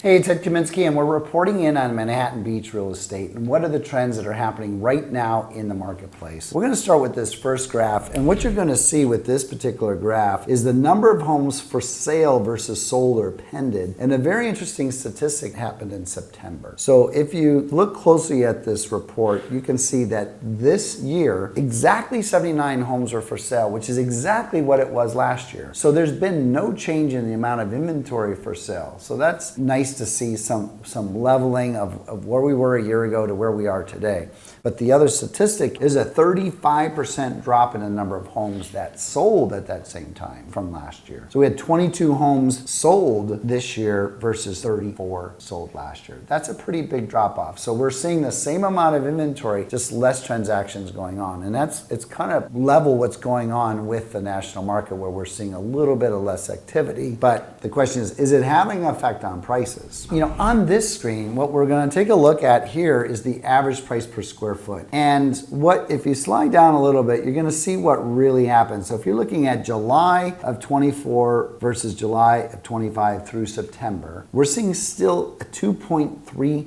Hey, it's Ed Kaminsky, and we're reporting in on Manhattan Beach real estate and what are the trends that are happening right now in the marketplace. We're going to start with this first graph, and what you're going to see with this particular graph is the number of homes for sale versus sold or pending, and a very interesting statistic happened in September. So if you look closely at this report, you can see that this year, exactly 79 homes were for sale, which is exactly what it was last year. So there's been no change in the amount of inventory for sale. So that's nice to see some leveling of where we were a year ago to where we are today. But the other statistic is a 35% drop in the number of homes that sold at that same time from last year. So we had 22 homes sold this year versus 34 sold last year. That's a pretty big drop off. So we're seeing the same amount of inventory, just less transactions going on. And it's kind of level what's going on with the national market, where we're seeing a little bit of less activity. But the question is it having an effect on prices? You know, on this screen, what we're going to take a look at here is the average price per square foot. And what, if you slide down a little bit, you're going to see what really happened. So if you're looking at July of 24 versus July of 25 through September, we're seeing still a 2.3%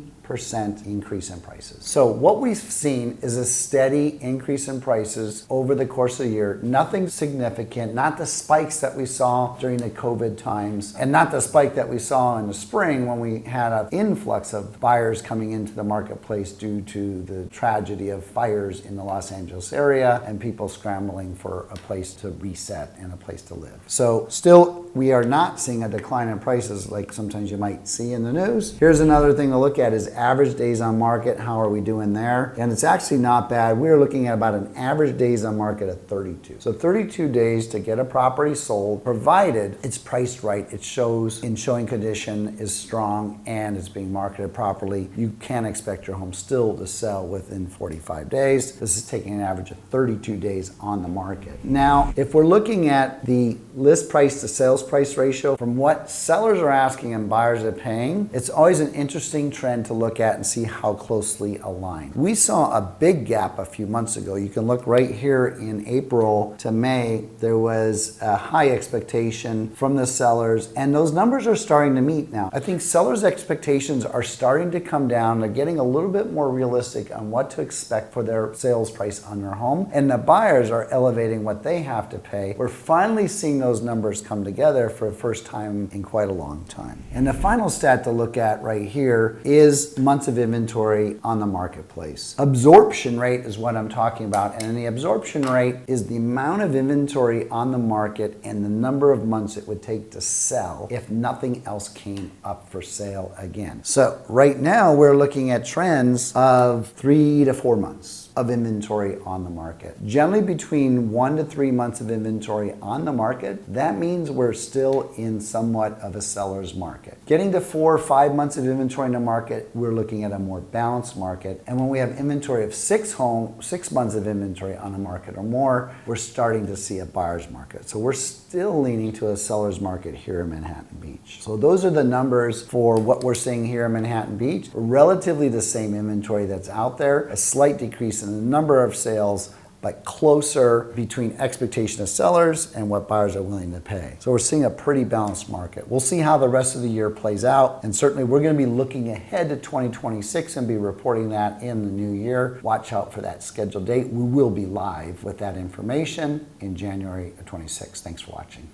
increase in prices. So what we've seen is a steady increase in prices over the course of the year. Nothing significant, not the spikes that we saw during the COVID times, and not the spike that we saw in the spring when we had an influx of buyers coming into the marketplace due to the tragedy of fires in the Los Angeles area and people scrambling for a place to reset and a place to live. So still, we are not seeing a decline in prices like sometimes you might see in the news. Here's another thing to look at is average days on market. How are we doing there? And it's actually not bad. We're looking at about an average days on market of 32. So 32 days to get a property sold, provided it's priced right, it shows in showing condition is strong, and it's being marketed properly. You can expect your home still to sell within 45 days. This is taking an average of 32 days on the market. Now, if we're looking at the list price to sales price ratio, from what sellers are asking and buyers are paying, it's always an interesting trend to look at and see how closely aligned. We saw a big gap a few months ago. You can look right here in April to May. There was a high expectation from the sellers, and those numbers are starting to meet now. I think sellers' expectations are starting to come down. They're getting a little bit more realistic on what to expect for their sales price on their home, and the buyers are elevating what they have to pay. We're finally seeing those numbers come together for the first time in quite a long time. And the final stat to look at right here is months of inventory on the marketplace. Absorption rate is what I'm talking about, and the absorption rate is the amount of inventory on the market and the number of months it would take to sell if nothing else came up for sale again. So right now we're looking at trends of 3 to 4 months of inventory on the market. Generally between 1 to 3 months of inventory on the market, that means we're still in somewhat of a seller's market. Getting to 4 or 5 months of inventory in the market, we're looking at a more balanced market. And when we have inventory of 6 months of inventory on the market or more, we're starting to see a buyer's market. So we're still leaning to a seller's market here in Manhattan Beach. So those are the numbers for what we're seeing here in Manhattan Beach. Relatively the same inventory that's out there, a slight decrease in the number of sales, but closer between expectation of sellers and what buyers are willing to pay. So we're seeing a pretty balanced market. We'll see how the rest of the year plays out, and certainly we're going to be looking ahead to 2026 and be reporting that in the new year. Watch out for that scheduled date. We will be live with that information in January of 26. Thanks for watching.